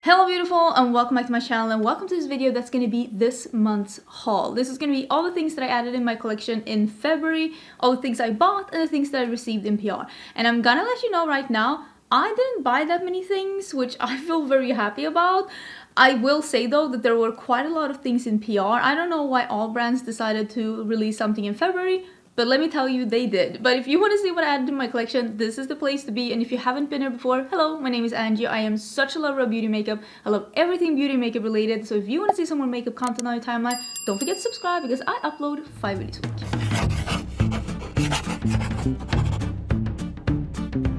Hello beautiful, and welcome back to my channel, and welcome to this video that's going to be this month's haul. This is going to be all the things that I added in my collection in February, all the things I bought, and the things that I received in PR. And I'm gonna let you know right now, I didn't buy that many things, which I feel very happy about. I will say though that there were quite a lot of things in PR. I don't know why all brands decided to release something in February, but let me tell you, they did. But if you want to see what I added to my collection, this is the place to be. And if you haven't been here before, hello, my name is Angie. I am such a lover of beauty makeup. I love everything beauty makeup related. So if you want to see some more makeup content on your timeline, don't forget to subscribe because I upload 5 videos a week.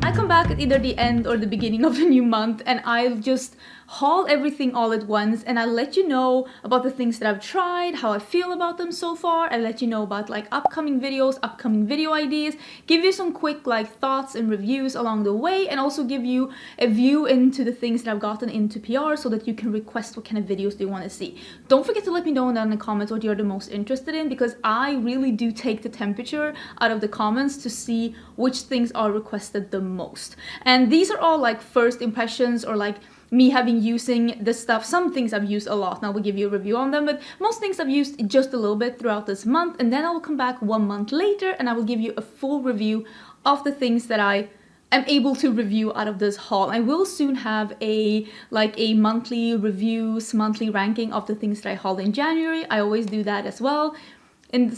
I come back at either the end or the beginning of a new month, and I'll just haul everything all at once, and I'll let you know about the things that I've tried, how I feel about them so far. I'll let you know about like upcoming videos, upcoming video ideas, give you some quick like thoughts and reviews along the way, and also give you a view into the things that I've gotten into PR so that you can request what kind of videos you want to see. Don't forget to let me know down in the comments what you're the most interested in, because I really do take the temperature out of the comments to see which things are requested the most. And these are all like first impressions, or like me having using this stuff. Some things I've used a lot and I will give you a review on them, but most things I've used just a little bit throughout this month, and then I will come back 1 month later and I will give you a full review of the things that I am able to review out of this haul. I will soon have a monthly reviews, monthly ranking of the things that I hauled in January. I always do that as well. And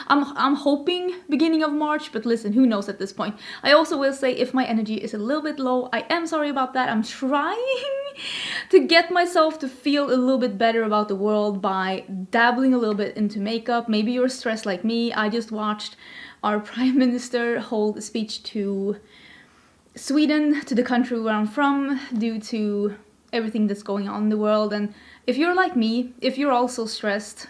I'm hoping beginning of March, but listen, who knows at this point. I also will say, if my energy is a little bit low, I am sorry about that. I'm trying to get myself to feel a little bit better about the world by dabbling a little bit into makeup. Maybe you're stressed like me. I just watched our Prime Minister hold a speech to Sweden, to the country where I'm from, due to everything that's going on in the world. And if you're like me, if you're also stressed,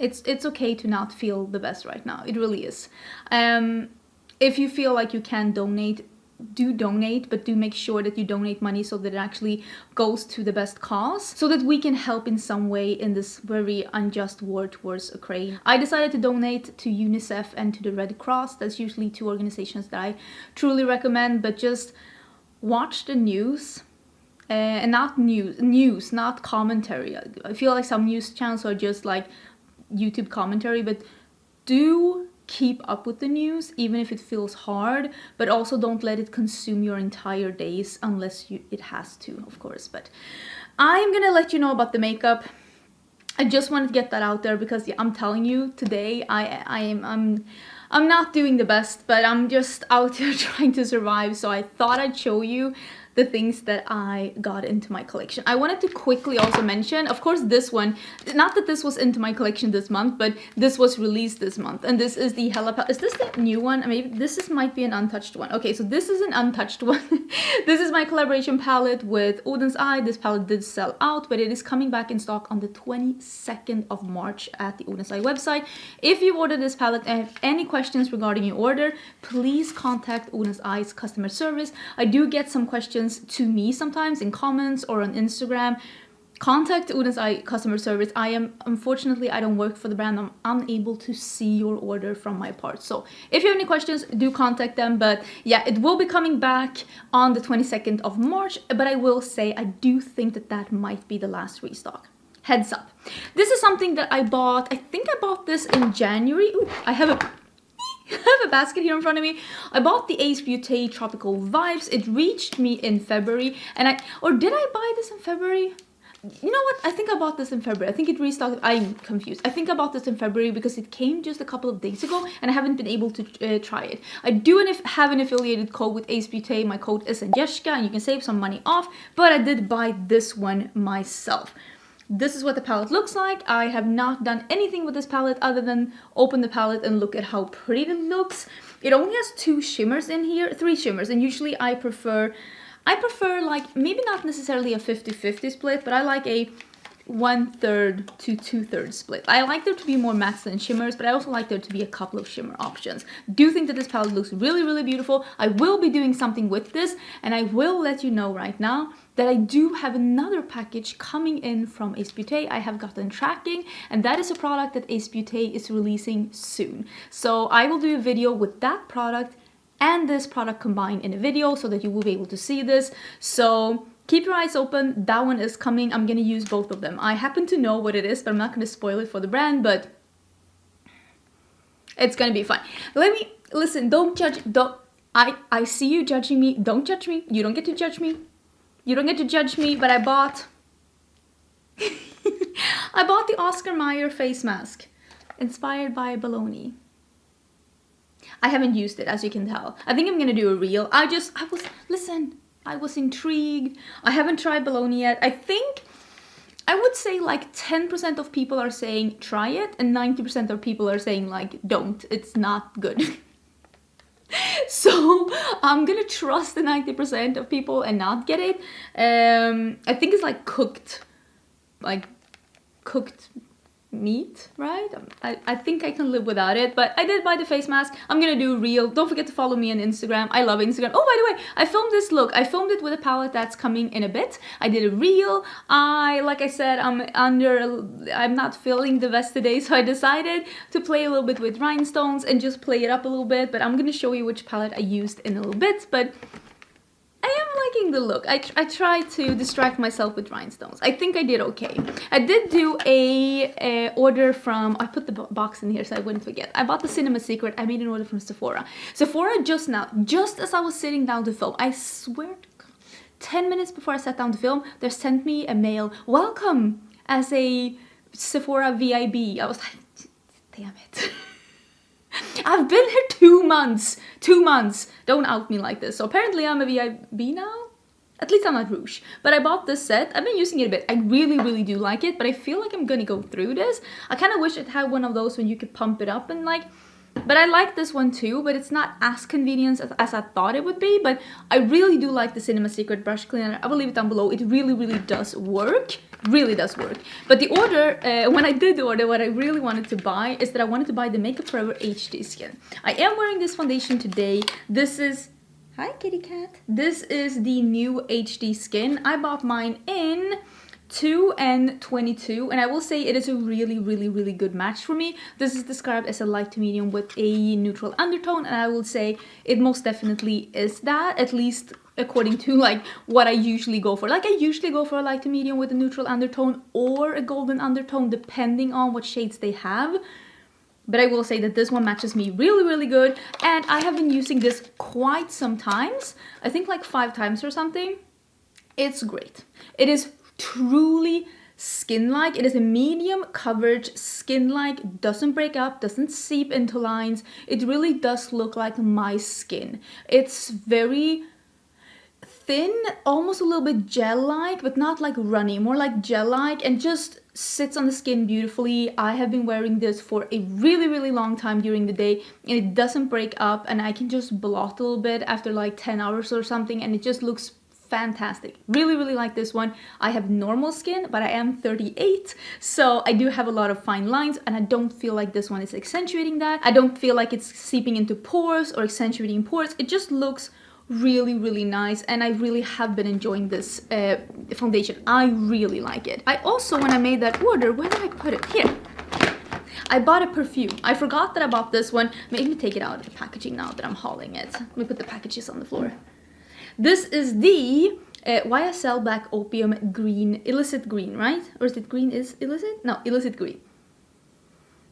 it's okay to not feel the best right now. It really is. If you feel like you can donate, do donate, but do make sure that you donate money so that it actually goes to the best cause, so that we can help in some way in this very unjust war towards Ukraine. I decided to donate to UNICEF and to the Red Cross. That's usually two organizations that I truly recommend, but just watch the news. And not news, not commentary. I feel like some news channels are just like YouTube commentary, but do keep up with the news even if it feels hard, but also don't let it consume your entire days unless it has to, of course. But I'm gonna let you know about the makeup. I just wanted to get that out there because yeah, I'm telling you, today I'm not doing the best, but I'm just out here trying to survive, so I thought I'd show you the things that I got into my collection. I wanted to quickly also mention, of course, this one, not that this was into my collection this month, but this was released this month, and this is the Hela palette. Is this the new one? Maybe this might be an untouched one. Okay, so this is an untouched one. This is my collaboration palette with Oden's Eye. This palette did sell out, but it is coming back in stock on the 22nd of March at the Oden's Eye website. If you order this palette and have any questions regarding your order, please contact Oden's Eye's customer service. I do get some questions to me sometimes in comments or on Instagram. Contact Oden's Eye customer service. Unfortunately, I don't work for the brand. I'm unable to see your order from my part. So if you have any questions, do contact them. But yeah, it will be coming back on the 22nd of March. But I will say, I do think that might be the last restock. Heads up. This is something that I bought. I think I bought this in January. Ooh, I have a basket here in front of me. I bought the Beauté Tropical Vibes. It reached me in February, and did I buy this in February? You know what? I think I bought this in February. I think it restocked. I'm confused. I think I bought this in February because it came just a couple of days ago, and I haven't been able to try it. I do have an affiliated code with Beauté. My code is Angelica, and you can save some money off, but I did buy this one myself. This is what the palette looks like. I have not done anything with this palette other than open the palette and look at how pretty it looks. It only has 2 shimmers in here, 3 shimmers, and usually I prefer like, maybe not necessarily a 50-50 split, but I like a 1/3 to 2/3 split. I like there to be more mattes than shimmers, but I also like there to be a couple of shimmer options. Do think that this palette looks really, really beautiful. I will be doing something with this, and I will let you know right now that I do have another package coming in from Beauté. I have gotten tracking, and that is a product that Beauté is releasing soon. So I will do a video with that product and this product combined in a video so that you will be able to see this. So keep your eyes open. That one is coming. I'm gonna use both of them. I happen to know what it is, but I'm not gonna spoil it for the brand, but it's gonna be fun. Listen, don't judge. I see you judging me. Don't judge me. You don't get to judge me. You don't get to judge me, but I bought I bought the Oscar Mayer face mask inspired by bologna. I haven't used it, as you can tell. I think I'm gonna do a reel. I was intrigued. I haven't tried bologna yet. I would say like 10% of people are saying try it, and 90% of people are saying like don't. It's not good. So I'm gonna trust the 90% of people and not get it. I think it's like cooked meat, right? I think I can live without it, but I did buy the face mask. I'm gonna do a reel. Don't forget to follow me on Instagram. I love Instagram. Oh, by the way, I filmed this look. I filmed it with a palette that's coming in a bit. I did a reel. Like I said, I'm not feeling the best today, so I decided to play a little bit with rhinestones and just play it up a little bit, but I'm gonna show you which palette I used in a little bit, but I am liking the look. I tried to distract myself with rhinestones. I think I did okay. I did do a order from, I put the box in here so I wouldn't forget. I bought the Cinema Secret. I made an order from Sephora. Sephora just now, just as I was sitting down to film, I swear to God, 10 minutes before I sat down to film, they sent me a mail. Welcome as a Sephora VIB. I was like, damn it. I've been here 2 months. 2 months. Don't out me like this. So apparently I'm a VIB now. At least I'm not Rouge. But I bought this set. I've been using it a bit. I really, really do like it. But I feel like I'm gonna go through this. I kind of wish it had one of those when you could pump it up and like... But I like this one too. But it's not as convenient as I thought it would be. But I really do like the Cinema Secret brush cleaner. I will leave it down below. It really, really does work. Really does work. But the order, when I did the order, what I really wanted to buy is that I wanted to buy the Makeup Forever HD Skin. I am wearing this foundation today. This is... Hi, kitty cat. This is the new HD Skin. I bought mine in 2 and 22, and I will say it is a really, really, really good match for me. This is described as a light to medium with a neutral undertone, and I will say it most definitely is that, at least according to like what I usually go for. Like I usually go for a light to medium with a neutral undertone or a golden undertone, depending on what shades they have. But I will say that this one matches me really, really good, and I have been using this quite some times. I think like 5 times or something. It's great. It is truly skin-like. It is a medium coverage, skin-like, doesn't break up, doesn't seep into lines. It really does look like my skin. It's very thin, almost a little bit gel-like, but not like runny, more like gel-like, and just sits on the skin beautifully. I have been wearing this for a really, really long time during the day, and it doesn't break up, and I can just blot a little bit after like 10 hours or something, and it just looks fantastic. Really, really like this one. I have normal skin, but I am 38, so I do have a lot of fine lines, and I don't feel like this one is accentuating that. I don't feel like it's seeping into pores or accentuating pores. It just looks really, really nice, and I really have been enjoying this foundation. I really like it. I also, when I made that order, where did I put it? Here. I bought a perfume. I forgot that I bought this one. Let me take it out of the packaging now that I'm hauling it. Let me put the packages on the floor. This is the YSL Black Opium Green, Illicit Green, right? Or is it green is illicit? No, Illicit Green.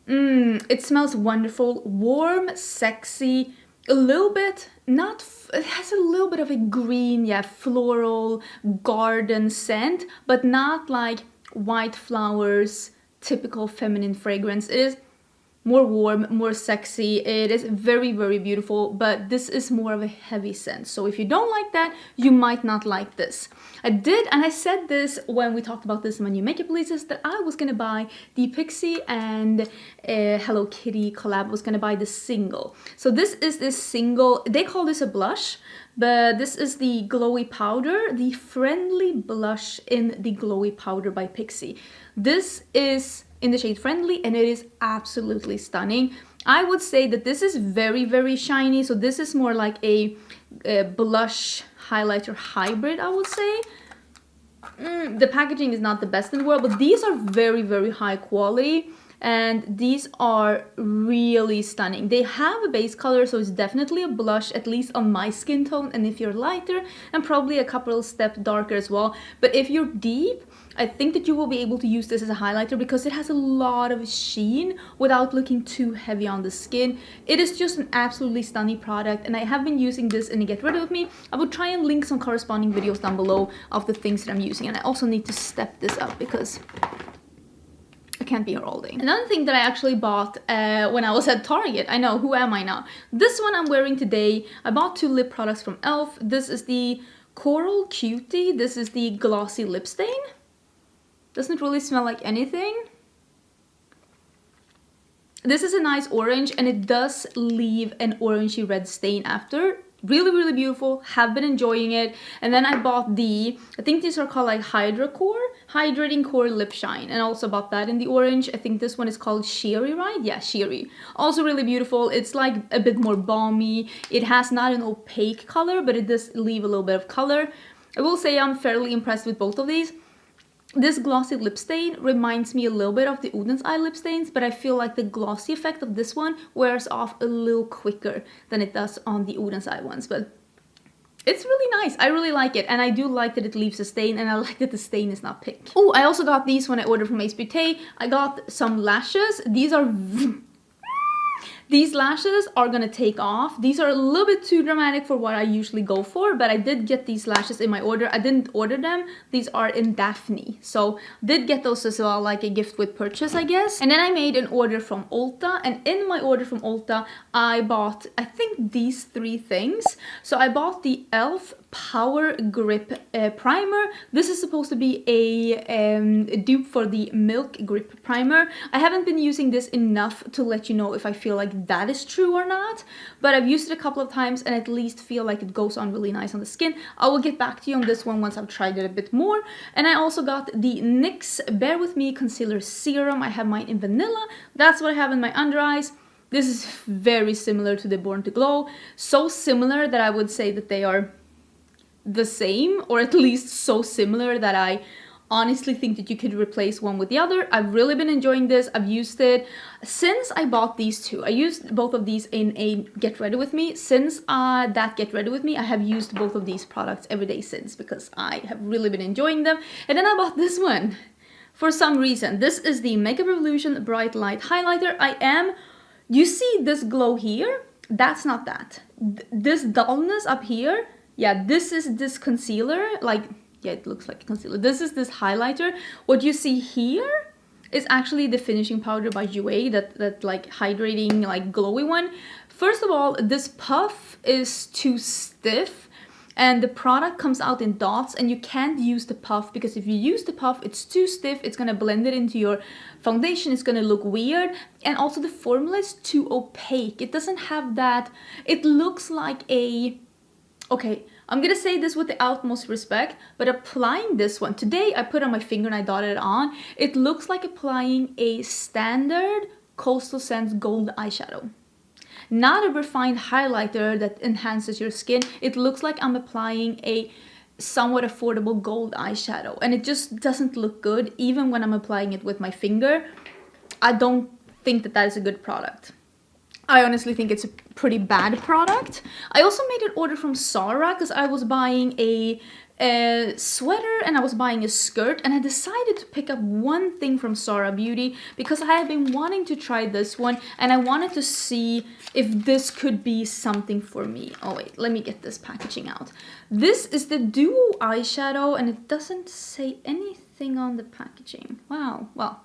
It smells wonderful, warm, sexy, a little bit, it has a little bit of a green, yeah, floral, garden scent, but not like white flowers, typical feminine fragrance. It is more warm, more sexy. It is very, very beautiful, but this is more of a heavy scent. So if you don't like that, you might not like this. I did, and I said this when we talked about this in my new makeup releases, that I was gonna buy the Pixie and Hello Kitty collab. I was gonna buy the single. So this is this single, they call this a blush, but this is the glowy powder, the Friendly Blush in the Glowy Powder by Pixie. This is in the shade Friendly, and it is absolutely stunning. I would say that this is very, very shiny, so this is more like a blush highlighter hybrid, I would say. The packaging is not the best in the world, but these are very, very high quality. and these are really stunning. They have a base color, so it's definitely a blush, at least on my skin tone, and if you're lighter, and probably a couple of steps darker as well. But if you're deep, I think that you will be able to use this as a highlighter because it has a lot of sheen without looking too heavy on the skin. It is just an absolutely stunning product, and I have been using this in a Get Ready With Me. I will try and link some corresponding videos down below of the things that I'm using, and I also need to step this up because I can't be here all day. Another thing that I actually bought when I was at Target, I know, who am I now? This one I'm wearing today. I bought 2 lip products from e.l.f. This is the Coral Cutie. This is the glossy lip stain. Doesn't really smell like anything. This is a nice orange, and it does leave an orangey red stain after. Really, really beautiful. Have been enjoying it. And then I bought the, I think these are called like Hydrating Core Lip Shine. And I also bought that in the orange. I think this one is called Sheery, right? Yeah, Sheery. Also really beautiful. It's like a bit more balmy. It has not an opaque color, but it does leave a little bit of color. I will say I'm fairly impressed with both of these. This glossy lip stain reminds me a little bit of the Oden's eye lip stains, but I feel like the glossy effect of this one wears off a little quicker than it does on the Oden's eye ones. But it's really nice. I really like it, and I do like that it leaves a stain, and I like that the stain is not pink. Oh, I also got these when I ordered from Beauté. I got some lashes. These lashes are gonna take off. These are a little bit too dramatic for what I usually go for, but I did get these lashes in my order. I didn't order them. These are in Daphne. So did get those as well, like a gift with purchase, I guess. And then I made an order from Ulta, and in my order from Ulta, I bought, I think, these 3 things. So I bought the e.l.f. Power Grip Primer. This is supposed to be a dupe for the Milk Grip Primer. I haven't been using this enough to let you know if I feel like that is true or not, but I've used it a couple of times and at least feel like it goes on really nice on the skin. I will get back to you on this one once I've tried it a bit more. And I also got the NYX Bear With Me Concealer Serum. I have mine in vanilla. That's what I have in my under eyes. This is very similar to the Born to Glow. So similar that I would say that they are the same, or at least so similar that I honestly think that you could replace one with the other. I've really been enjoying this. I've used it since I bought these 2. I used both of these in a Get Ready With Me. Since that Get Ready With Me, I have used both of these products every day since because I have really been enjoying them. And then I bought this one for some reason. This is the Makeup Revolution Bright Light Highlighter. You see this glow here? That's not that. This dullness up here, yeah, this is this concealer, like, yeah, it looks like a concealer. This is this highlighter. What you see here is actually the finishing powder by Juvia, that like hydrating, like glowy one. First of all, this puff is too stiff, and the product comes out in dots, and you can't use the puff because if you use the puff, it's too stiff. It's gonna blend it into your foundation. It's gonna look weird, and also the formula is too opaque. It doesn't have that. It looks like a, okay, I'm gonna say this with the utmost respect, but applying this one, today I put on my finger and I dotted it on, it looks like applying a standard Coastal Scents gold eyeshadow. Not a refined highlighter that enhances your skin. It looks like I'm applying a somewhat affordable gold eyeshadow, and it just doesn't look good even when I'm applying it with my finger. I don't think that that is a good product. I honestly think it's a pretty bad product. I also made an order from Zara because I was buying a sweater and I was buying a skirt, and I decided to pick up one thing from Zara Beauty because I have been wanting to try this one and I wanted to see if this could be something for me. Oh wait, let me get this packaging out. This is the Duo eyeshadow, and it doesn't say anything on the packaging. Wow, well,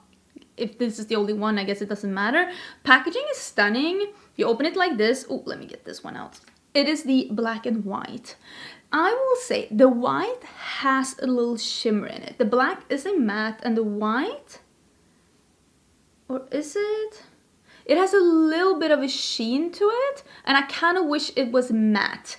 if this is the only one, I guess it doesn't matter. Packaging is stunning. You open it like this. Oh, let me get this one out. It is the black and white. I will say the white has a little shimmer in it. The black is a matte and the white, or is it? It has a little bit of a sheen to it, and I kind of wish it was matte.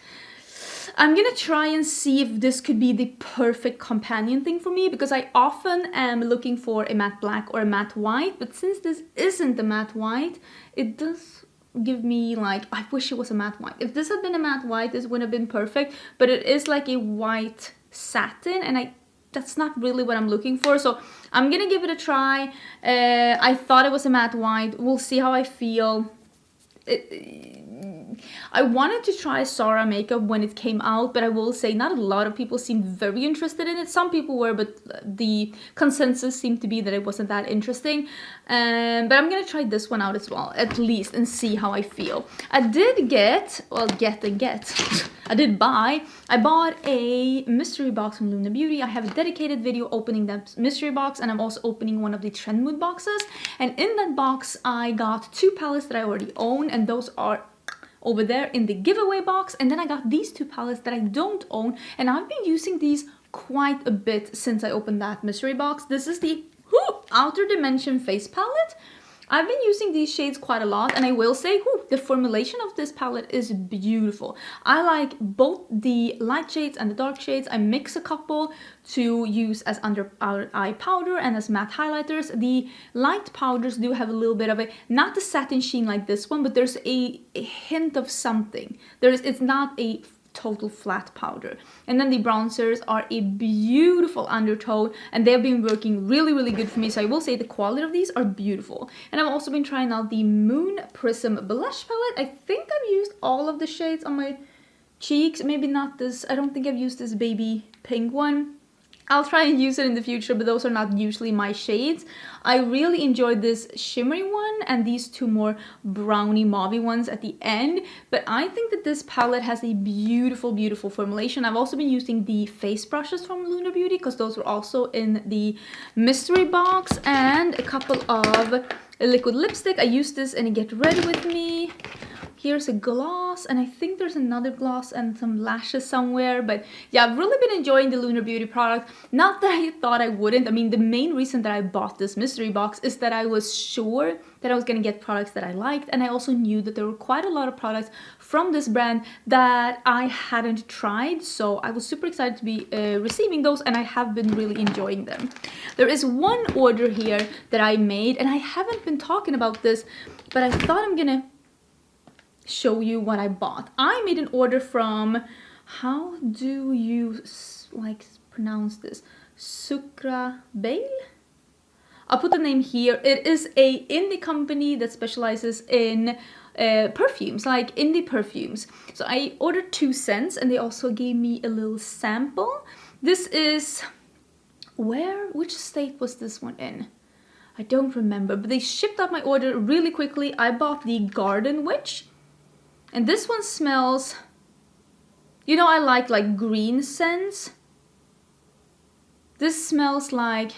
I'm gonna try and see if this could be the perfect companion thing for me, because I often am looking for a matte black or a matte white, but since this isn't the matte white, it does give me like, I wish it was a matte white. If this had been a matte white, this would have been perfect, but it is like a white satin, and that's not really what I'm looking for. So I'm gonna give it a try. I thought it was a matte white. We'll see how I feel. I wanted to try Zara makeup when it came out, but I will say not a lot of people seemed very interested in it. Some people were, but the consensus seemed to be that it wasn't that interesting. But I'm gonna try this one out as well, at least, and see how I feel. I did get, well, I bought a mystery box from Lunar Beauty. I have a dedicated video opening that mystery box, and I'm also opening one of the Trend Mood boxes. And in that box, I got 2 palettes that I already own, and those are over there in the giveaway box. And then I got these 2 palettes that I don't own, and I've been using these quite a bit since I opened that mystery box. This is the Outer Dimension face palette. I've been using these shades quite a lot, and I will say the formulation of this palette is beautiful. I like both the light shades and the dark shades. I mix a couple to use as under eye powder and as matte highlighters. The light powders do have a little bit of a, not the satin sheen like this one, but there's a hint of something. It's not a total flat powder. And then the bronzers are a beautiful undertone, and they've been working really, really good for me. So I will say the quality of these are beautiful. And I've also been trying out the Moon Prism blush palette. I think I've used all of the shades on my cheeks. Maybe not this. I don't think I've used this baby pink one. I'll try and use it in the future, but those are not usually my shades. I really enjoyed this shimmery one and these 2 more browny mauvey ones at the end. But I think that this palette has a beautiful, beautiful formulation. I've also been using the face brushes from Lunar Beauty because those were also in the mystery box, and a couple of liquid lipstick. I used this in a Get Ready With Me. Here's a gloss, and I think there's another gloss and some lashes somewhere. But yeah, I've really been enjoying the Lunar Beauty product. Not that I thought I wouldn't. I mean, the main reason that I bought this mystery box is that I was sure that I was gonna get products that I liked, and I also knew that there were quite a lot of products from this brand that I hadn't tried. So I was super excited to be receiving those, and I have been really enjoying them. There is one order here that I made, and I haven't been talking about this, but I thought I'm gonna show you what I bought. I made an order from, how do you like pronounce this? Sucreabeille? I'll put the name here. It is a indie company that specializes in perfumes, like indie perfumes. So I ordered 2 scents, and they also gave me a little sample. This is, which state was this one in? I don't remember, but they shipped out my order really quickly. I bought the Garden Witch. And this one smells, you know, I like green scents. This smells like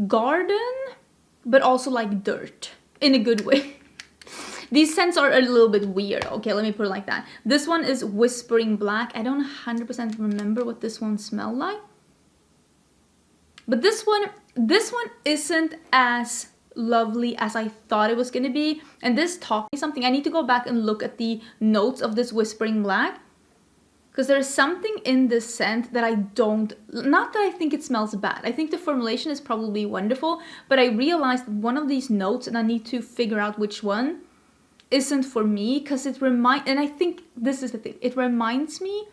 garden, but also like dirt in a good way. These scents are a little bit weird. Okay, let me put it like that. This one is Whispering Black. I don't 100% remember what this one smelled like. But this one isn't as lovely as I thought it was gonna be, and this taught me something. I need to go back and look at the notes of this Whispering Black, because there's something in this scent that I don't, not that I think it smells bad. I think the formulation is probably wonderful, but I realized one of these notes, and I need to figure out which one, isn't for me, because and I think this is the thing, it reminds me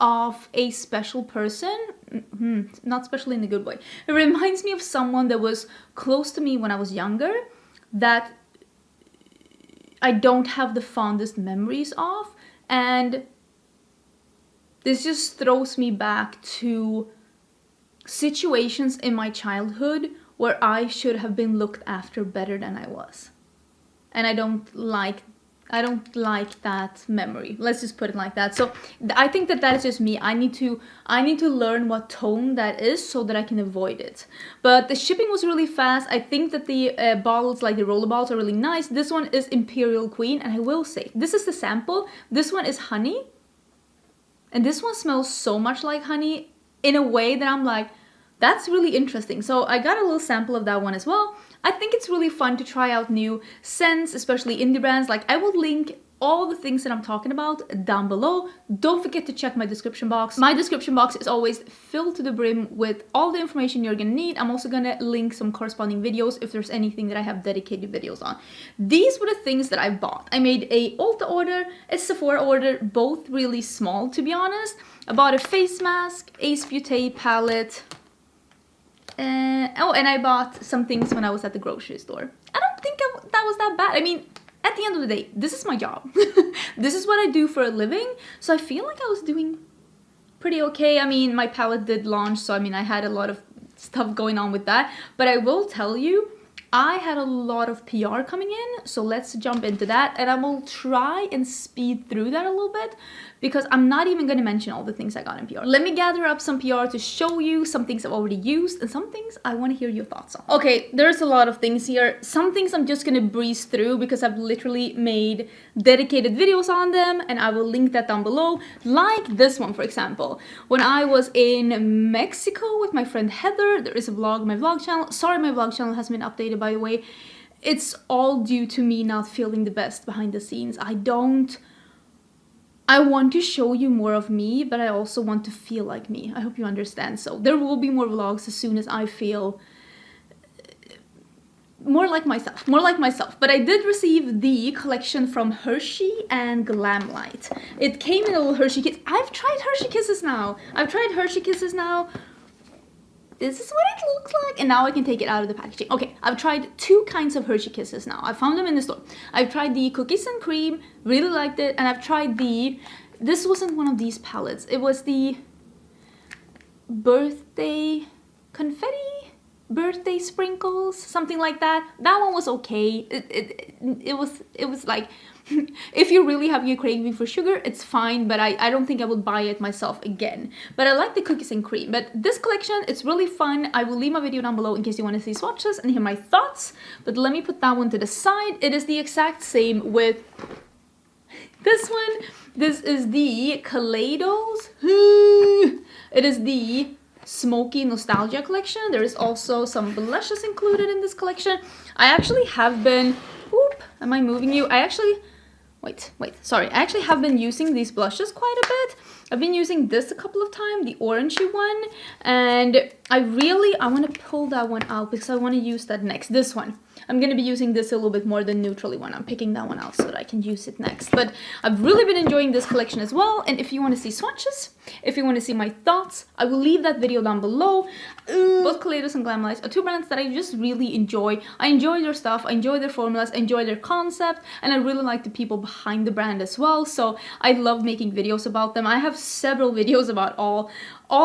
of a special person, not special in a good way. It reminds me of someone that was close to me when I was younger, that I don't have the fondest memories of, and this just throws me back to situations in my childhood where I should have been looked after better than I was. And I don't like that memory. Let's just put it like that. So I think that is just me. I need to learn what tone that is so that I can avoid it. But the shipping was really fast. I think that the bottles, like the roller bottles, are really nice. This one is Imperial Queen, and I will say, this is the sample. This one is honey. And this one smells so much like honey in a way that I'm like, that's really interesting. So I got a little sample of that one as well. I think it's really fun to try out new scents, especially indie brands. Like, I will link all the things that I'm talking about down below. Don't forget to check my description box. My description box is always filled to the brim with all the information you're gonna need. I'm also gonna link some corresponding videos if there's anything that I have dedicated videos on. These were the things that I bought. I made a Ulta order, a Sephora order, both really small to be honest. I bought a face mask, Ace Beauté palette, oh, and I bought some things when I was at the grocery store. I don't think that was that bad. I mean, at the end of the day, this is my job. This is what I do for a living. So I feel like I was doing pretty okay. I mean, my palette did launch, so I mean, I had a lot of stuff going on with that. But I will tell you, I had a lot of PR coming in, so let's jump into that. And I will try and speed through that a little bit because I'm not even going to mention all the things I got in PR. Let me gather up some PR to show you some things I've already used and some things I want to hear your thoughts on. Okay, there's a lot of things here. Some things I'm just going to breeze through because I've literally made dedicated videos on them and I will link that down below. Like this one, for example. When I was in Mexico with my friend Heather, there is a vlog on my vlog channel. Sorry, my vlog channel hasn't been updated, by the way. It's all due to me not feeling the best behind the scenes. I want to show you more of me, but I also want to feel like me. I hope you understand. So there will be more vlogs as soon as I feel more like myself. But I did receive the collection from Hershey and Glamlight. It came in a little Hershey Kiss. I've tried Hershey Kisses now. This is what it looks like, and now I can take it out of the packaging. Okay, I've tried 2 kinds of Hershey Kisses now. I found them in the store. I've tried the cookies and cream, really liked it, and I've tried this wasn't one of these palettes. It was the birthday confetti, birthday sprinkles, something like that. That one was okay. It was like, if you're really having a craving for sugar, it's fine, but I don't think I would buy it myself again. But I like the cookies and cream. But this collection, it's really fun. I will leave my video down below in case you want to see swatches and hear my thoughts. But let me put that one to the side. It is the exact same with this one. This is the Kaleidos. It is the Smoky Nostalgia collection. There is also some blushes included in this collection. I actually have been... Oop, am I moving you? Sorry, I actually have been using these blushes quite a bit. I've been using this a couple of times, the orangey one, and I want to pull that one out because I want to use that next. This one. I'm going to be using this a little bit more than neutrally one. I'm picking that one out so that I can use it next. But I've really been enjoying this collection as well. And if you want to see swatches, if you want to see my thoughts, I will leave that video down below. Both Kaleidos and Glamlight are 2 brands that I just really enjoy. I enjoy their stuff, I enjoy their formulas, I enjoy their concept, and I really like the people behind the brand as well. So I love making videos about them. I have several videos about all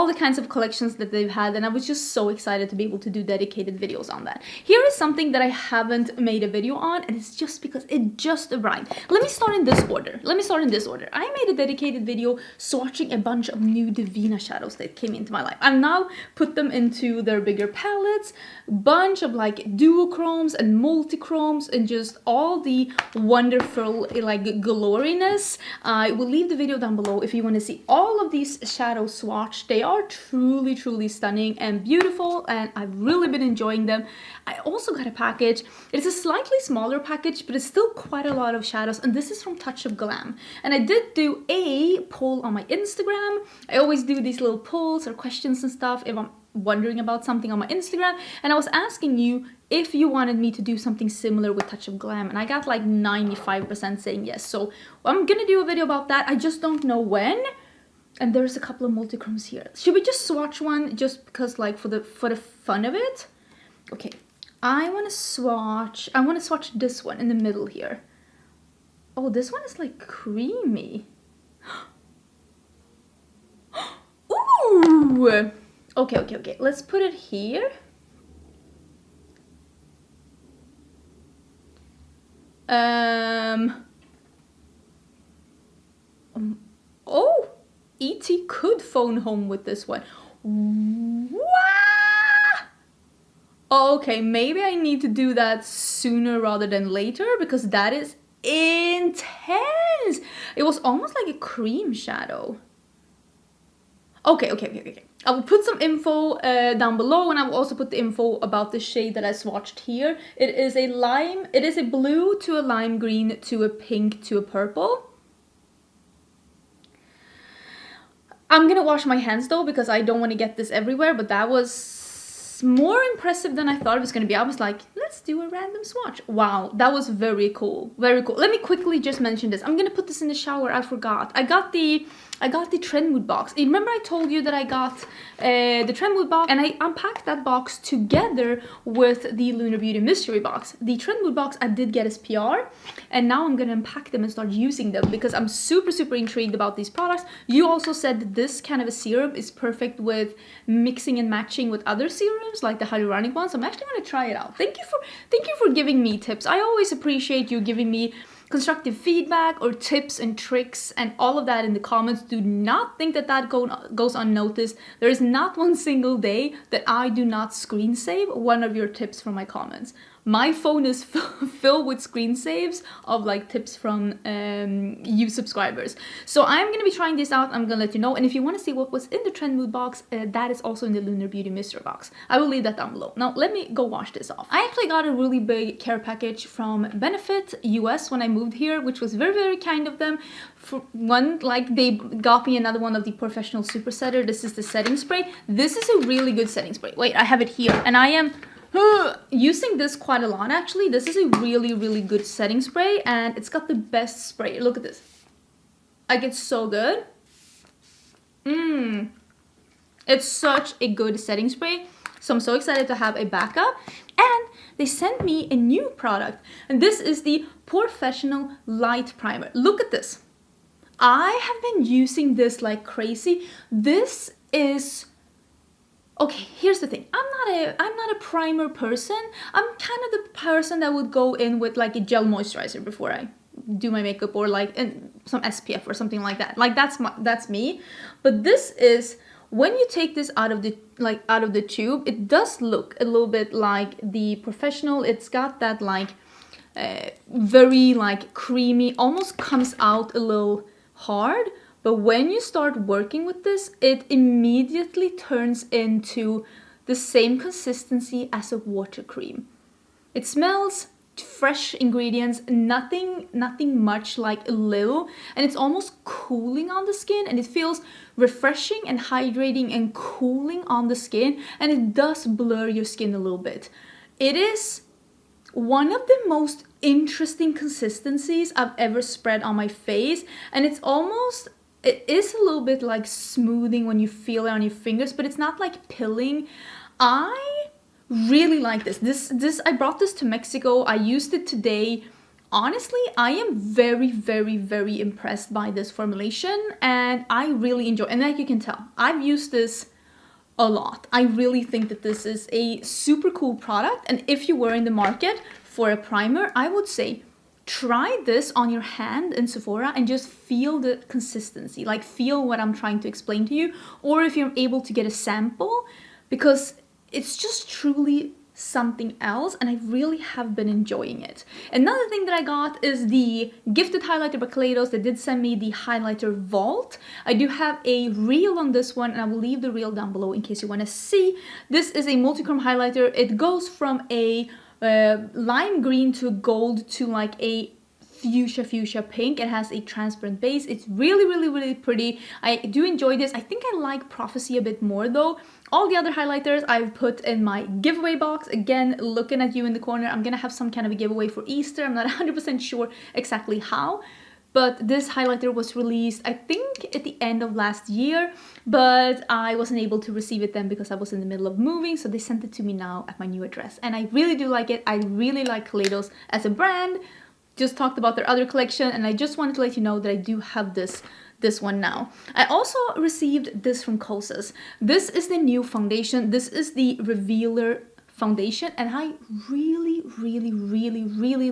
the kinds of collections that they've had, and I was just so excited to be able to do dedicated videos on that. Here is something that I haven't made a video on, and it's just because it just arrived. Let me start in this order. I made a dedicated video swatching a bunch of new Divina shadows that came into my life. I've now put them into their bigger palettes, bunch of like duochromes and multichromes, and just all the wonderful like gloriness. I will leave the video down below if you want to see all of these shadows swatched. They are truly, truly stunning and beautiful, and I've really been enjoying them. I also got a package. It's a slightly smaller package, but it's still quite a lot of shadows, and this is from Touch of Glam. And I did do a poll on my Instagram. I always do these little polls or questions and stuff if I'm wondering about something on my Instagram, and I was asking you if you wanted me to do something similar with Touch of Glam, and I got like 95% saying yes. So I'm gonna do a video about that. I just don't know when. And there's a couple of multichromes here. Should we just swatch one just because like for the fun of it? Okay, I want to swatch this one in the middle here. Oh, this one is like creamy. Ooh! Okay. Let's put it here. Oh! E.T. could phone home with this one. Wow! Okay, maybe I need to do that sooner rather than later because that is intense. It was almost like a cream shadow. Okay. I will put some info down below, and I will also put the info about the shade that I swatched here. It is a lime, it is a blue to a lime green to a pink to a purple. I'm gonna wash my hands though, because I don't want to get this everywhere, but that was more impressive than I thought it was gonna be. I was like, let's do a random swatch. Wow, that was very cool, very cool. Let me quickly just mention this. I'm gonna put this in the shower, I forgot. I got the Trend Mood box. Remember I told you that I got the Trend Mood box, and I unpacked that box together with the Lunar Beauty mystery box. The Trend Mood box I did get as PR, and now I'm gonna unpack them and start using them because I'm super intrigued about these products. You also said that this kind of a serum is perfect with mixing and matching with other serums, like the hyaluronic ones. I'm actually gonna try it out. Thank you for giving me tips. I always appreciate you giving me constructive feedback or tips and tricks and all of that in the comments. Do not think that goes unnoticed. There is not one single day that I do not screen save one of your tips from my comments. My phone is filled with screen saves of like tips from you subscribers. So I'm gonna be trying this out. I'm gonna let you know. And if you want to see what was in the Trend Mood box, that is also in the Lunar Beauty mystery box. I will leave that down below. Now let me go wash this off. I actually got a really big care package from Benefit US when I moved here, which was very kind of them. For one, like they got me another one of the Professional Super Setter. This is the setting spray. This is a really good setting spray. Wait, I have it here, and I am using this quite a lot actually. This is a really good setting spray, and it's got the best spray. Look at this. Like, it's so good. It's such a good setting spray. So I'm so excited to have a backup. And they sent me a new product, and this is the Professional Light Primer. Look at this. I have been using this like crazy. This is... Okay, here's the thing. I'm not a primer person. I'm kind of the person that would go in with like a gel moisturizer before I do my makeup, or like some SPF or something like that. Like that's me. But this is, when you take this out of the tube, it does look a little bit like the Professional. It's got that like very like creamy, almost comes out a little hard. But when you start working with this, it immediately turns into the same consistency as a water cream. It smells fresh ingredients, nothing much, like a little, and it's almost cooling on the skin, and it feels refreshing and hydrating and cooling on the skin, and it does blur your skin a little bit. It is one of the most interesting consistencies I've ever spread on my face, and it is a little bit like smoothing when you feel it on your fingers, but it's not like pilling. I really like this. I brought this to Mexico. I used it today. Honestly, I am very impressed by this formulation, and I really enjoy it. And like you can tell, I've used this a lot. I really think that this is a super cool product, and if you were in the market for a primer, I would say try this on your hand in Sephora and just feel the consistency, like feel what I'm trying to explain to you, or if you're able to get a sample, because it's just truly something else, and I really have been enjoying it. Another thing that I got is the gifted highlighter by Kaleidos. They did send me the highlighter vault. I do have a reel on this one, and I will leave the reel down below in case you want to see. This is a multi-chrome highlighter. It goes from a lime green to gold to like a fuchsia pink. It has a transparent base. It's really pretty. I do enjoy this. I think I like Prophecy a bit more though. All the other highlighters I've put in my giveaway box. Again, looking at you in the corner, I'm gonna have some kind of a giveaway for Easter. I'm not 100% sure exactly how, but this highlighter was released, I think, at the end of last year, but I wasn't able to receive it then because I was in the middle of moving, so they sent it to me now at my new address, and I really do like it. I really like Kaleidos as a brand. Just talked about their other collection, and I just wanted to let you know that I do have this one now. I also received this from Kosas. This is the new foundation. This is the Revealer foundation, and I really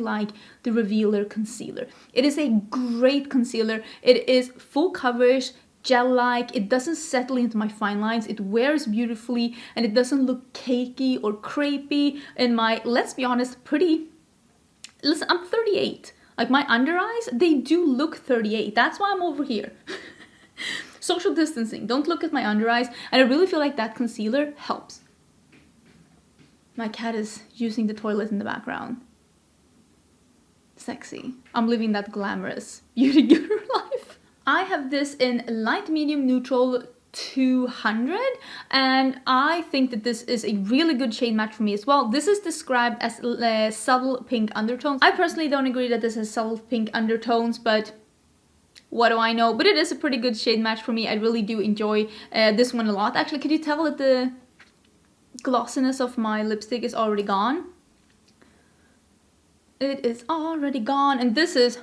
like the Revealer concealer. It is a great concealer. It is full coverage, gel-like. It doesn't settle into my fine lines. It wears beautifully, and it doesn't look cakey or crepey in my, let's be honest, pretty... Listen, I'm 38. Like, my under eyes, they do look 38. That's why I'm over here. social distancing. Don't look at my under eyes. And I really feel like that concealer helps. My cat is using the toilet in the background. Sexy. I'm living that glamorous beauty guru life. I have this in light, medium, neutral 200, and I think that this is a really good shade match for me as well. This is described as subtle pink undertones. I personally don't agree that this has subtle pink undertones, but what do I know? But it is a pretty good shade match for me. I really do enjoy this one a lot. Actually, could you tell that the glossiness of my lipstick is already gone? It is already gone, and this is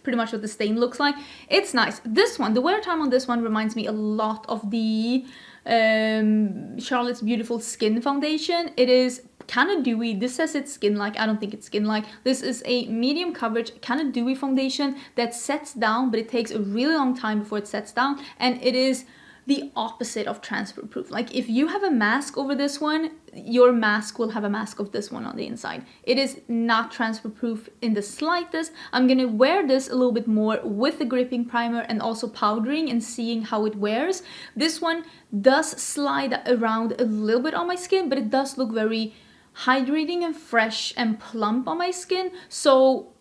pretty much what the stain looks like. It's nice. This one, the wear time on this one reminds me a lot of the Charlotte's Beautiful Skin Foundation. It is kind of dewy. This says it's skin-like. I don't think it's skin-like. This is a medium coverage, kind of dewy foundation that sets down, but it takes a really long time before it sets down, and it is the opposite of transfer proof. Like if you have a mask over this one, your mask will have a mask of this one on the inside. It is not transfer proof in the slightest. I'm gonna wear this a little bit more with the gripping primer and also powdering and seeing how it wears. This one does slide around a little bit on my skin, but it does look very hydrating and fresh and plump on my skin. So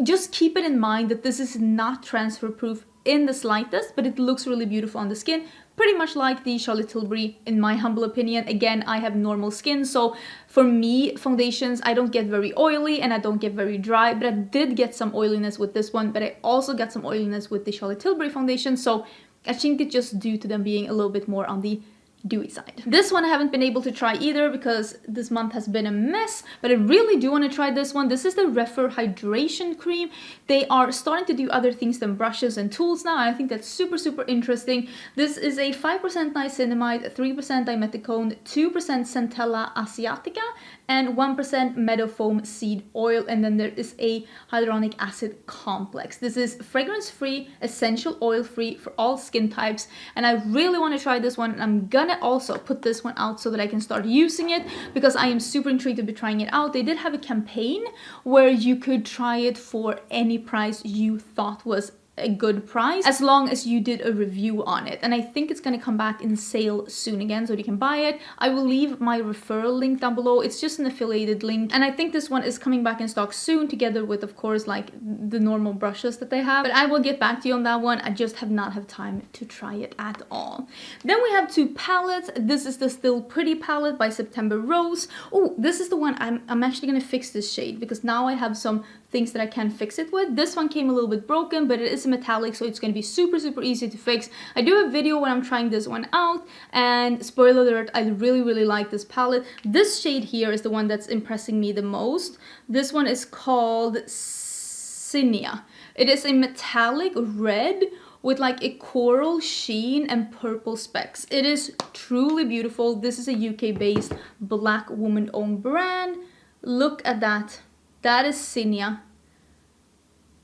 just keep it in mind that this is not transfer proof in the slightest, but it looks really beautiful on the skin. Pretty much like the Charlotte Tilbury, in my humble opinion. Again, I have normal skin, so for me, foundations, I don't get very oily and I don't get very dry, but I did get some oiliness with this one, but I also got some oiliness with the Charlotte Tilbury foundation, so I think it's just due to them being a little bit more on the dewy side. This one I haven't been able to try either because this month has been a mess, but I really do want to try this one. This is the Refer Hydration Cream. They are starting to do other things than brushes and tools now, and I think that's super interesting. This is a 5% niacinamide, 3% dimethicone, 2% Centella asiatica, and 1% meadow foam seed oil, and then there is a hyaluronic acid complex. This is fragrance-free, essential oil-free for all skin types, and I really want to try this one, and I'm gonna also put this one out so that I can start using it because I am super intrigued to be trying it out. They did have a campaign where you could try it for any price you thought was a good price as long as you did a review on it, and I think it's gonna come back in sale soon again so you can buy it. I will leave my referral link down below. It's just an affiliated link, and I think this one is coming back in stock soon together with, of course, like the normal brushes that they have, but I will get back to you on that one. I just have not had time to try it at all. Then we have two palettes. This is the Still Pretty palette by September Rose. Oh, this is the one I'm actually gonna fix this shade because now I have some things that I can fix it with. This one came a little bit broken, but it is a metallic, so it's going to be super easy to fix. I do a video when I'm trying this one out, and spoiler alert, I really like this palette. This shade here is the one that's impressing me the most. This one is called Zinnia. It is a metallic red with like a coral sheen and purple specks. It is truly beautiful. This is a UK-based black woman-owned brand. Look at that. That is Zinnia.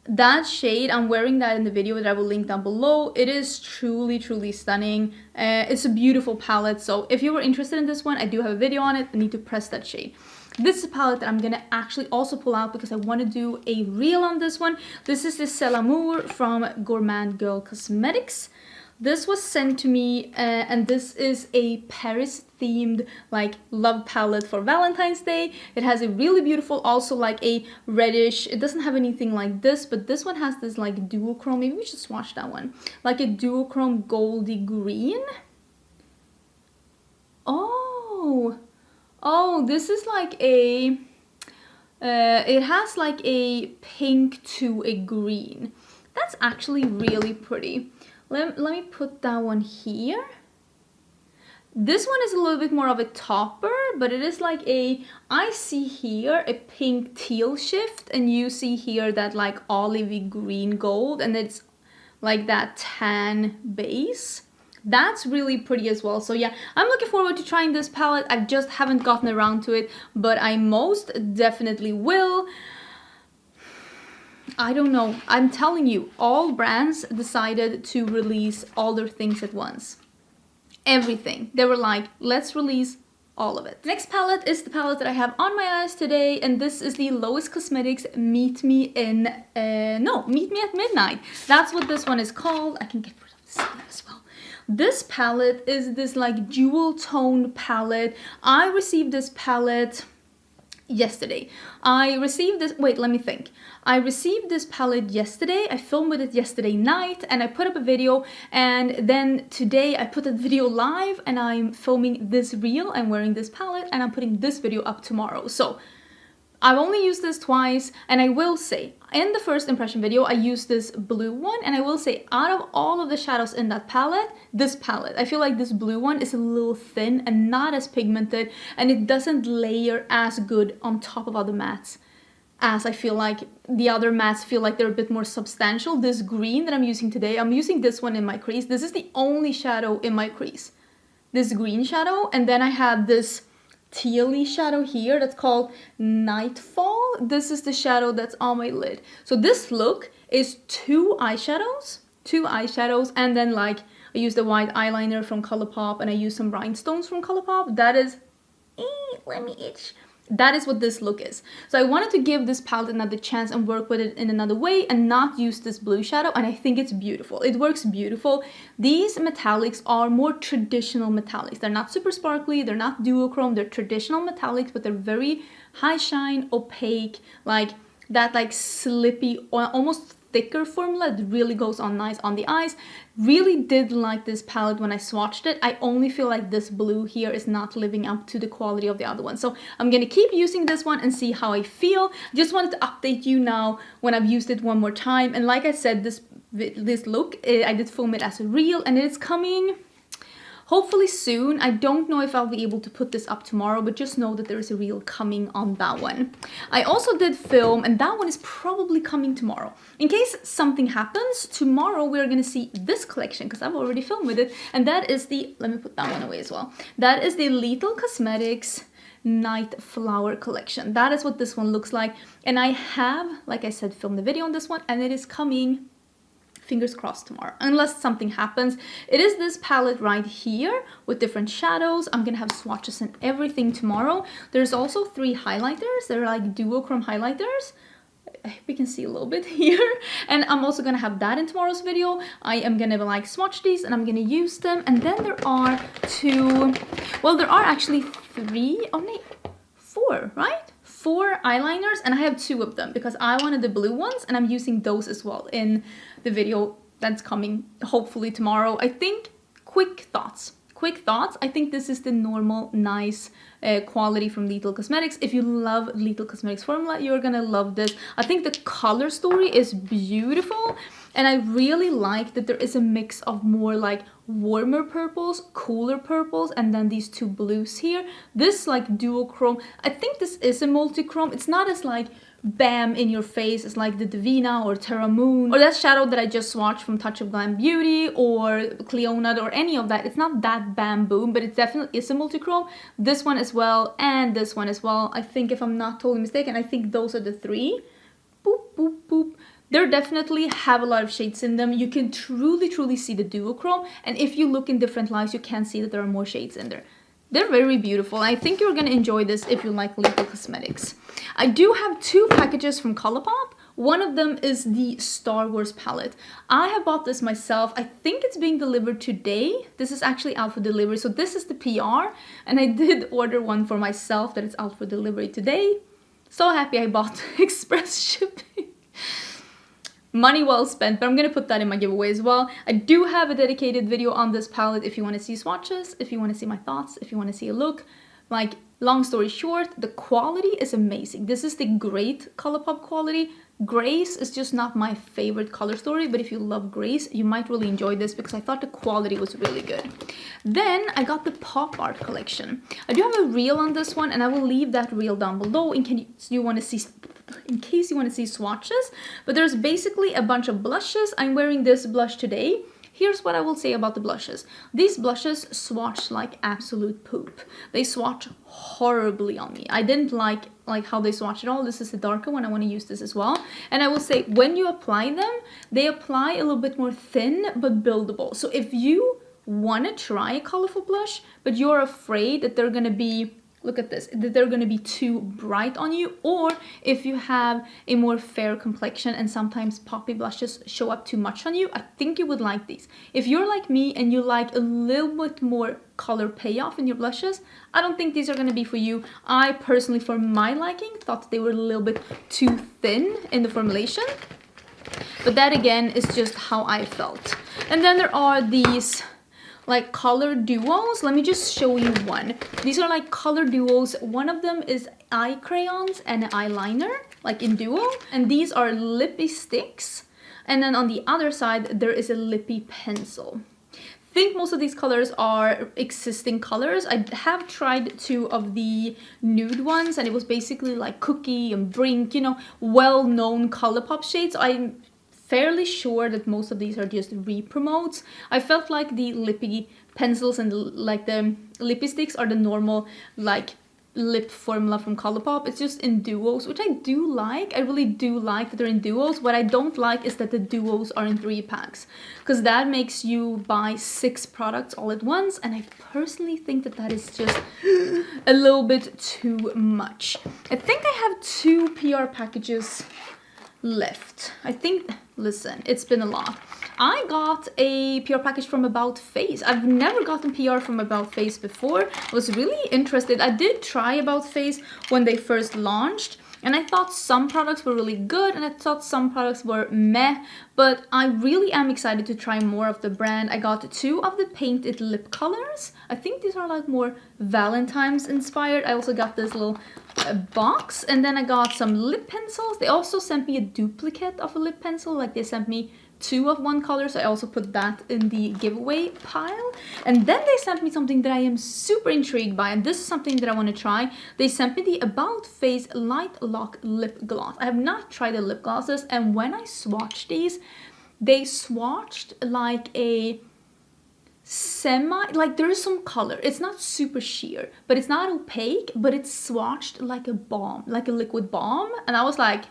That shade, I'm wearing that in the video that I will link down below. It is truly stunning. It's a beautiful palette, so if you were interested in this one, I do have a video on it. I need to press that shade. This is a palette that I'm gonna actually also pull out because I want to do a reel on this one. This is the C'est l'Amour from Gourmand Girl Cosmetics. This was sent to me, and this is a Paris-themed like love palette for Valentine's Day. It has a really beautiful, also like a reddish. It doesn't have anything like this, but this one has this like duochrome. Maybe we should swatch that one. Like a duochrome goldy green. Oh, this is like a. It has like a pink to a green. That's actually really pretty. Let me put that one here. This one is a little bit more of a topper, but it is like a, I see here a pink teal shift, and you see here that like olivey green gold, and it's like that tan base. That's really pretty as well. So yeah, I'm looking forward to trying this palette. I just haven't gotten around to it, but I most definitely will. I don't know. I'm telling you, all brands decided to release all their things at once. Everything. They were like, let's release all of it. Next palette is the palette that I have on my eyes today, and this is the Lois Cosmetics Meet Me at Midnight. That's what this one is called. I can get rid of the see that as well. This palette is this like jewel tone palette. I received this palette yesterday. I received this, wait, let me think. I received this palette yesterday. I filmed with it yesterday night and I put up a video, and then today I put a video live and I'm filming this reel. I'm wearing this palette and I'm putting this video up tomorrow. So I've only used this twice, and I will say, in the first impression video, I used this blue one, and I will say, out of all of the shadows in that palette, this palette, I feel like this blue one is a little thin and not as pigmented, and it doesn't layer as good on top of other mattes, as I feel like the other mattes feel like they're a bit more substantial. This green that I'm using today, I'm using this one in my crease. This is the only shadow in my crease, this green shadow, and then I have this tealy shadow here that's called Nightfall. This is the shadow that's on my lid. So this look is two eyeshadows, and then like I used a white eyeliner from ColourPop and I used some rhinestones from ColourPop. That is, let me itch. That is what this look is. So I wanted to give this palette another chance and work with it in another way and not use this blue shadow, and I think it's beautiful. It works beautiful. These metallics are more traditional metallics. They're not super sparkly, they're not duochrome, they're traditional metallics, but they're very high shine, opaque, like that like slippy, or almost thicker formula that really goes on nice on the eyes. Really did like this palette when I swatched it. I only feel like this blue here is not living up to the quality of the other one. So I'm gonna keep using this one and see how I feel. Just wanted to update you now when I've used it one more time. And like I said, this look, I did film it as a reel and it's coming hopefully soon. I don't know if I'll be able to put this up tomorrow, but just know that there is a reel coming on that one. I also did film, and that one is probably coming tomorrow. In case something happens, tomorrow we're gonna see this collection, because I've already filmed with it, and that is the, let me put that one away as well. That is the Little Cosmetics Nightflower collection. That is what this one looks like. And I have, like I said, filmed the video on this one, and it is coming, fingers crossed, tomorrow, unless something happens. It is this palette right here with different shadows. I'm gonna have swatches and everything tomorrow. There's also 3 highlighters. They're like duochrome highlighters. I hope you can see a little bit here. And I'm also gonna have that in tomorrow's video. I am gonna like swatch these and I'm gonna use them. And then there are 2, well, there are actually 3, oh no, 4, right? 4 eyeliners, and I have 2 of them because I wanted the blue ones, and I'm using those as well in the video that's coming hopefully tomorrow. I think quick thoughts. I think this is the normal nice quality from Little Cosmetics. If you love Little Cosmetics formula, you're gonna love this. I think the color story is beautiful, and I really like that there is a mix of more like warmer purples, cooler purples, and then these 2 blues here. This like duochrome, I think this is a multi-chrome. It's not as like bam in your face as like the Divina or Terra Moon or that shadow that I just swatched from Touch of Glam Beauty or Cleonad or any of that. It's not that bam boom, but it definitely is a multi-chrome. This one as well, and this one as well. I think, if I'm not totally mistaken, I think those are the 3. Boop, boop, boop. They definitely have a lot of shades in them. You can truly see the duochrome, and if you look in different lights, you can see that there are more shades in there. They're very beautiful. I think you're gonna enjoy this if you like Little Cosmetics. I do have 2 packages from ColourPop. One of them is the Star Wars palette. I have bought this myself. I think it's being delivered today. This is actually out for delivery, so this is the PR, and I did order one for myself that is out for delivery today. So happy I bought express shipping. Money well spent, but I'm gonna put that in my giveaway as well. I do have a dedicated video on this palette if you want to see swatches, if you want to see my thoughts, if you want to see a look. Like, long story short, the quality is amazing. This is the great ColourPop quality. Grace is just not my favorite color story, but if you love Grace, you might really enjoy this because I thought the quality was really good. Then I got the Pop Art collection. I do have a reel on this one, and I will leave that reel down below in case you want to see swatches. But there's basically a bunch of blushes. I'm wearing this blush today. Here's what I will say about the blushes. These blushes swatch like absolute poop. They swatch horribly on me. I didn't like how they swatch at all. This is the darker one. I want to use this as well. And I will say, when you apply them, they apply a little bit more thin but buildable. So if you want to try a colorful blush, but you're afraid that they're going to be look at this, that they're gonna be too bright on you, or if you have a more fair complexion and sometimes poppy blushes show up too much on you, I think you would like these. If you're like me and you like a little bit more color payoff in your blushes, I don't think these are gonna be for you. I personally, for my liking, thought they were a little bit too thin in the formulation. But that again is just how I felt. And then there are these like color duos. Let me just show you one. These are like color duos. One of them is eye crayons and an eyeliner, like in duo. And these are lippy sticks. And then on the other side, there is a lippy pencil. I think most of these colors are existing colors. I have tried 2 of the nude ones, and it was basically like Cookie and Brink, you know, well-known ColourPop shades. I'm fairly sure that most of these are just re-promotes. I felt like the lippy pencils and like the lippy sticks are the normal like lip formula from ColourPop. It's just in duos, which I do like. I really do like that they're in duos. What I don't like is that the duos are in 3 packs, because that makes you buy 6 products all at once, and I personally think that that is just a little bit too much. I think I have 2 PR packages left. I think, listen, it's been a lot. I got a PR package from About Face. I've never gotten PR from About Face before. I was really interested. I did try About Face when they first launched, and I thought some products were really good and I thought some products were meh, but I really am excited to try more of the brand. I got 2 of the painted lip colors. I think these are like more Valentine's inspired. I also got this little box, and then I got some lip pencils. They also sent me a duplicate of a lip pencil, like they sent me 2 of one color, so I also put that in the giveaway pile. And then they sent me something that I am super intrigued by, and this is something that I want to try. They sent me the About Face Light Lock Lip Gloss. I have not tried the lip glosses, and when I swatched these, they swatched like a semi, like there is some color. It's not super sheer, but it's not opaque, but it's swatched like a balm, like a liquid balm. And I was like,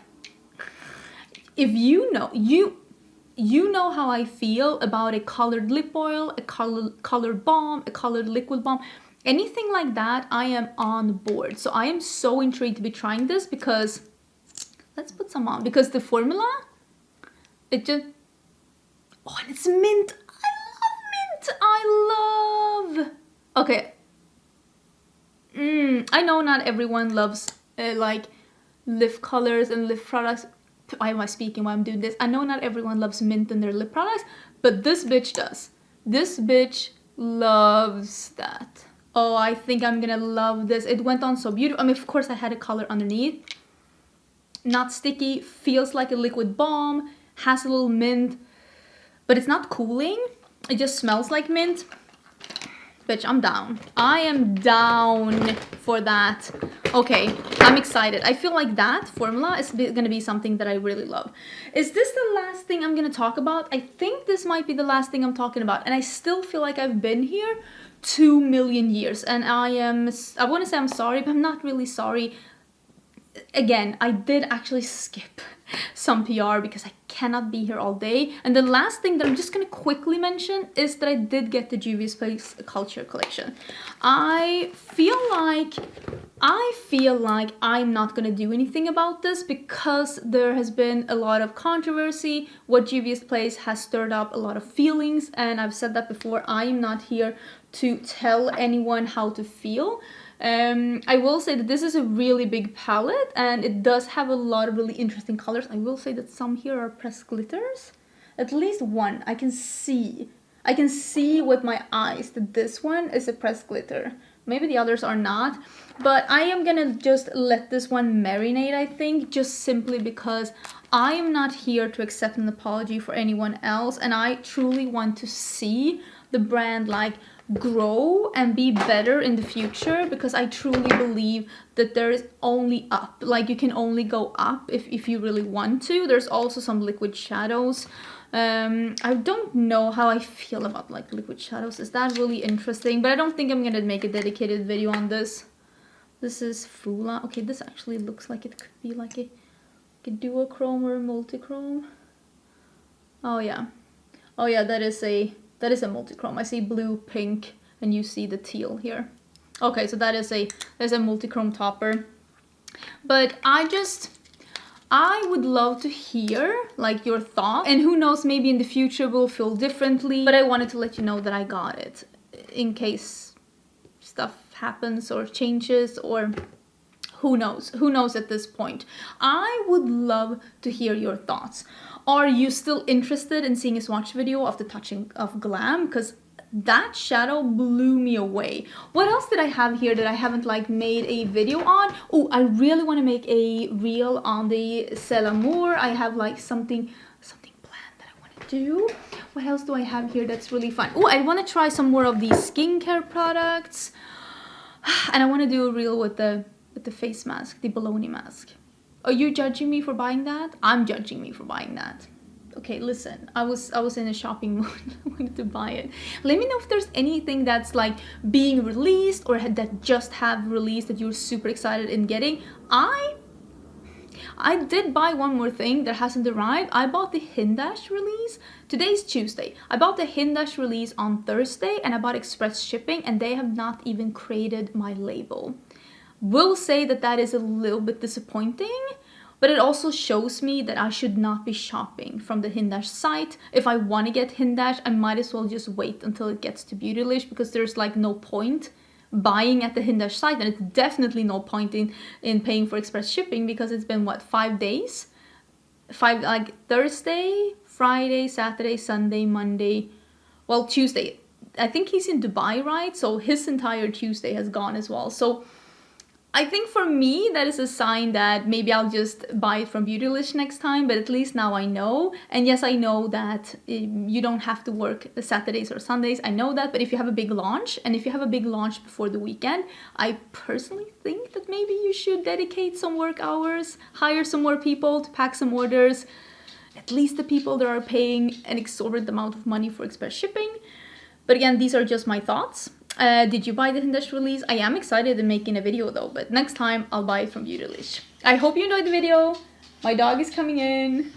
if you know, you know how I feel about a colored lip oil, a colored balm, a colored liquid balm, anything like that, I am on board. So I am so intrigued to be trying this, because let's put some on, because the formula, it just, oh, and it's mint. I love, okay, I know not everyone loves like lip colors and lip products. Why am I speaking while I'm doing this? I know not everyone loves mint in their lip products, but this bitch does. This bitch loves that. Oh, I think I'm gonna love this. It went on so beautiful. I mean, of course I had a color underneath. Not sticky, feels like a liquid balm, has a little mint, but it's not cooling. It just smells like mint. Bitch, I'm down. I am down for that. Okay, I'm excited. I feel like that formula is gonna be something that I really love. Is this the last thing I'm gonna talk about? I think this might be the last thing I'm talking about. And I still feel like I've been here 2 million years. And I want to say I'm sorry, but I'm not really sorry. Again, I did actually skip some PR because I cannot be here all day. And the last thing that I'm just gonna quickly mention is that I did get the Juvia Space Culture collection. I feel like I'm not gonna do anything about this because there has been a lot of controversy. What Juvia's Place has stirred up a lot of feelings, and I've said that before. I am not here to tell anyone how to feel. I will say that this is a really big palette, and it does have a lot of really interesting colors. I will say that some here are pressed glitters. At least one. I can see with my eyes that this one is a pressed glitter. Maybe the others are not. But I am gonna just let this one marinate, I think, just simply because I am not here to accept an apology for anyone else, and I truly want to see the brand like grow and be better in the future, because I truly believe that there is only up. Like, you can only go up if you really want to. There's also some liquid shadows. I don't know how I feel about like liquid shadows. Is that really interesting? But I don't think I'm gonna make a dedicated video on this. This is Fula. Okay, this actually looks like it could be like a duochrome or a multichrome. Oh yeah, that is a multichrome. I see blue, pink, and you see the teal here. Okay, so that is there's a multi-chrome topper. But I would love to hear like your thoughts, and who knows, maybe in the future we'll feel differently, but I wanted to let you know that I got it in case stuff happens or changes, or who knows at this point. I would love to hear your thoughts. Are you still interested in seeing a swatch video of the Touching of Glam? Because that shadow blew me away. What else did I have here that I haven't like made a video on? Oh, I really want to make a reel on the C'est l'Amour. I have like something planned that I want to do. What else do I have here that's really fun? Oh, I want to try some more of these skincare products. And I want to do a reel with the face mask, the bologna mask. Are you judging me for buying that? I'm judging me for buying that. Okay, listen, I was in a shopping mood. I wanted to buy it. Let me know if there's anything that's like being released or that just have released that you're super excited in getting. I did buy one more thing that hasn't arrived. I bought the Hindash release. Today's Tuesday. I bought the Hindash release on Thursday and I bought express shipping, and they have not even created my label. Will say that that is a little bit disappointing, but it also shows me that I should not be shopping from the Hindash site. If I want to get Hindash, I might as well just wait until it gets to Beautylish, because there's like no point buying at the Hindash site, and it's definitely no point in paying for express shipping, because it's been what, 5 days? Like Thursday, Friday, Saturday, Sunday, Monday, well, Tuesday. I think he's in Dubai, right? So his entire Tuesday has gone as well. So I think for me, that is a sign that maybe I'll just buy it from Beautylish next time, but at least now I know. And yes, I know that you don't have to work Saturdays or Sundays. I know that, but if you have a big launch, and if you have a big launch before the weekend, I personally think that maybe you should dedicate some work hours, hire some more people to pack some orders, at least the people that are paying an exorbitant amount of money for express shipping. But again, these are just my thoughts. Did you buy the Hindash release? I am excited in making a video though, but next time I'll buy it from Beautylish. I hope you enjoyed the video. My dog is coming in.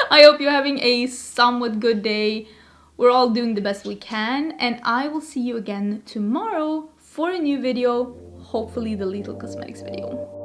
I hope you're having a somewhat good day. We're all doing the best we can, and I will see you again tomorrow for a new video, hopefully the Little Cosmetics video.